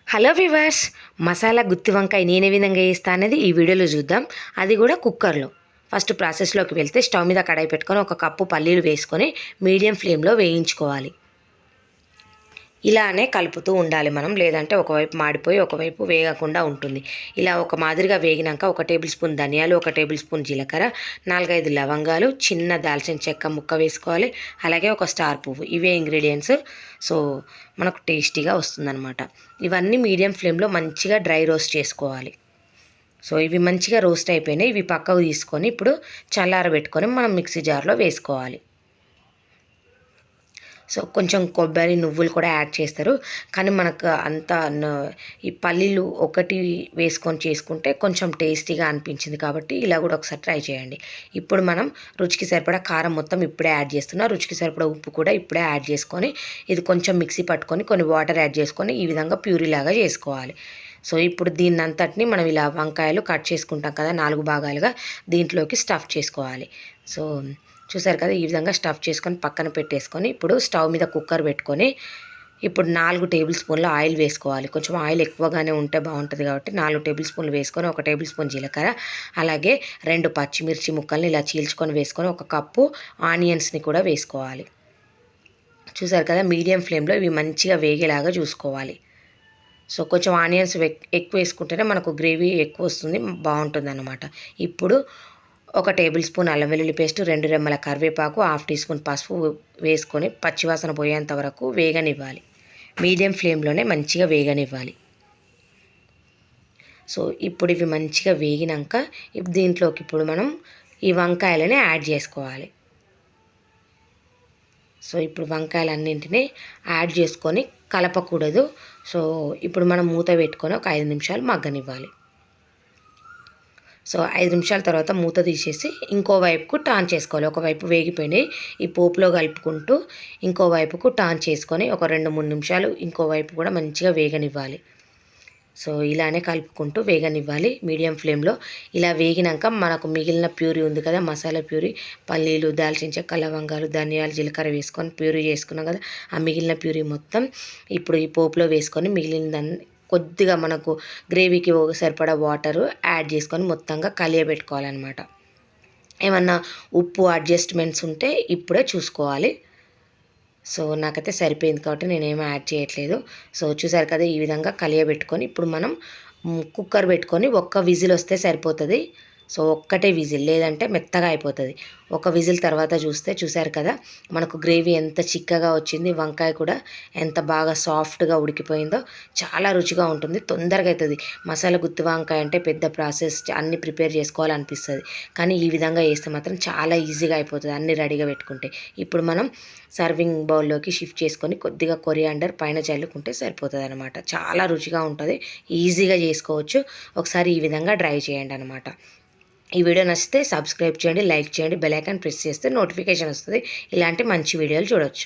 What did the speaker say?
Hello viewers, masala గుత్తి వంకాయ నేను ఏ విధంగా చేస్తా అనేది ఈ వీడియోలో చూద్దాం. అది కూడా కుక్కర్లో. ఫస్ట్ ప్రాసెస్లోకి వెళ్తే స్టవ్ మీద కడాయి పెట్టుకొని ఒక కప్పు పల్లీలు వేసుకొని మీడియం ఫ్లేమ్లో వేయించుకోవాలి. ఇలానే కలుపుతూ ఉండాలి మనం, లేదంటే ఒకవైపు మాడిపోయి ఒకవైపు వేగకుండా ఉంటుంది. ఇలా ఒక మాదిరిగా వేగినాక 1 టేబుల్ స్పూన్ ధనియాలు, 1 టేబుల్ స్పూన్ జీలకర్ర, 4-5 లవంగాలు, చిన్న దాల్చిన చెక్క ముక్క వేసుకోవాలి. అలాగే ఒక స్టార్ పువ్వు. ఇవే ఇంగ్రీడియంట్స్. సో మనకు టేస్టీగా వస్తుందన్నమాట. ఇవన్నీ మీడియం ఫ్లేమ్లో మంచిగా డ్రై రోస్ట్ చేసుకోవాలి. సో ఇవి మంచిగా రోస్ట్ అయిపోయినాయి. ఇవి పక్కకు తీసుకొని ఇప్పుడు చల్లారబెట్టుకొని మనం మిక్సీ జార్లో వేసుకోవాలి. సో కొంచెం కొబ్బరి, నువ్వులు కూడా యాడ్ చేస్తారు. కానీ మనకు అంత ఈ పల్లీలు ఒకటి వేసుకొని చేసుకుంటే కొంచెం టేస్టీగా అనిపించింది కాబట్టి ఇలా కూడా ఒకసారి ట్రై చేయండి. ఇప్పుడు మనం రుచికి సరిపడా కారం మొత్తం ఇప్పుడే యాడ్ చేస్తున్నా. రుచికి సరిపడా ఉప్పు కూడా ఇప్పుడే యాడ్ చేసుకొని ఇది కొంచెం మిక్సీ పట్టుకొని కొన్ని వాటర్ యాడ్ చేసుకొని ఈ విధంగా ప్యూరీ లాగా చేసుకోవాలి. సో ఇప్పుడు దీన్ని అంతటిని మనం ఇలా వంకాయలు కట్ చేసుకుంటాం కదా 4 భాగాలుగా, దీంట్లోకి స్టఫ్ చేసుకోవాలి. సో చూసారు కదా, ఈ విధంగా స్టఫ్ చేసుకొని పక్కన పెట్టేసుకొని ఇప్పుడు స్టవ్ మీద కుక్కర్ పెట్టుకొని ఇప్పుడు 4 టేబుల్ స్పూన్ల ఆయిల్ వేసుకోవాలి. కొంచెం ఆయిల్ ఎక్కువగానే ఉంటే బాగుంటుంది కాబట్టి 4 టేబుల్ స్పూన్లు వేసుకొని 1 టేబుల్ స్పూన్ జీలకర్ర, అలాగే 2 పచ్చిమిర్చి ముక్కల్ని ఇలా చీల్చుకొని వేసుకొని 1 కప్పు ఆనియన్స్ని కూడా వేసుకోవాలి. చూసారు కదా, మీడియం ఫ్లేమ్లో ఇవి మంచిగా వేగేలాగా చూసుకోవాలి. సో కొంచెం ఆనియన్స్ ఎక్కువ వేసుకుంటేనే మనకు గ్రేవీ ఎక్కువ వస్తుంది, బాగుంటుంది అన్నమాట. ఇప్పుడు 1 టేబుల్ స్పూన్ అల్లం వెల్లుల్లి పేస్ట్, 2 రెమ్మల కరివేపాకు, 1/2 టీ స్పూన్ పసుపు వేసుకొని పచ్చివాసన పోయేంత వరకు వేగనివ్వాలి. మీడియం ఫ్లేమ్లోనే మంచిగా వేగనివ్వాలి. సో ఇప్పుడు ఇవి మంచిగా వేగినాక దీంట్లోకి ఇప్పుడు మనం ఈ వంకాయలని యాడ్ చేసుకోవాలి. సో ఇప్పుడు వంకాయలన్నింటినీ యాడ్ చేసుకొని కలపకూడదు. సో ఇప్పుడు మనం మూత పెట్టుకొని ఒక 5 నిమిషాలు మగ్గనివ్వాలి. సో 5 నిమిషాల తర్వాత మూత తీసేసి ఇంకో వైపుకు టర్న్ చేసుకోవాలి. ఒకవైపు వేగిపోయినాయి, ఈ పోపులో కలుపుకుంటూ ఇంకో వైపుకు టర్న్ చేసుకొని ఒక 2-3 నిమిషాలు ఇంకో వైపు కూడా మంచిగా వేగనివ్వాలి. సో ఇలానే కలుపుకుంటూ వేగనివ్వాలి మీడియం ఫ్లేమ్లో. ఇలా వేగినాక మనకు మిగిలిన ప్యూరీ ఉంది కదా, మసాలా ప్యూరీ, పల్లీలు, దాల్చిన చెక్క, లవంగాలు, ధనియాలు, జీలకర్ర వేసుకొని ప్యూరీ చేసుకున్నాం కదా, ఆ మిగిలిన ప్యూరీ మొత్తం ఇప్పుడు ఈ పోపులో వేసుకొని మిగిలిన కొద్దిగా మనకు గ్రేవీకి సరిపడా వాటరు యాడ్ చేసుకొని మొత్తంగా కలియబెట్టుకోవాలన్నమాట. ఏమన్నా ఉప్పు అడ్జస్ట్మెంట్స్ ఉంటే ఇప్పుడే చూసుకోవాలి. సో నాకైతే సరిపోయింది కాబట్టి నేనేమీ యాడ్ చేయట్లేదు. సో చూసారు కదా, ఈ విధంగా కలియబెట్టుకొని ఇప్పుడు మనం కుక్కర్ పెట్టుకొని ఒక్క విజిల్ వస్తే సరిపోతుంది. సో ఒక్కటే విజిల్, లేదంటే మెత్తగా అయిపోతుంది. ఒక విజిల్ తర్వాత చూసారు కదా మనకు గ్రేవీ ఎంత చిక్కగా వచ్చింది, వంకాయ కూడా ఎంత బాగా సాఫ్ట్గా ఉడికిపోయిందో. చాలా రుచిగా ఉంటుంది, తొందరగా అవుతుంది. మసాలా గుత్తి వంకాయ అంటే పెద్ద ప్రాసెస్, అన్నీ ప్రిపేర్ చేసుకోవాలనిపిస్తుంది. కానీ ఈ విధంగా చేస్తే మాత్రం చాలా ఈజీగా అయిపోతుంది, అన్నీ రెడీగా పెట్టుకుంటే. ఇప్పుడు మనం సర్వింగ్ బౌల్లోకి షిఫ్ట్ చేసుకొని కొద్దిగా కొరియాండర్ పైన చల్లుకుంటే సరిపోతుంది అనమాట. చాలా రుచిగా ఉంటుంది, ఈజీగా చేసుకోవచ్చు. ఒకసారి ఈ విధంగా ట్రై చేయండి అనమాట. ఈ వీడియో నచ్చితే సబ్స్క్రైబ్ చేయండి, లైక్ చేయండి, బెల్ ఐకాన్ ప్రెస్ చేస్తే నోటిఫికేషన్ వస్తుంది. ఇలాంటి మంచి వీడియోలు చూడొచ్చు.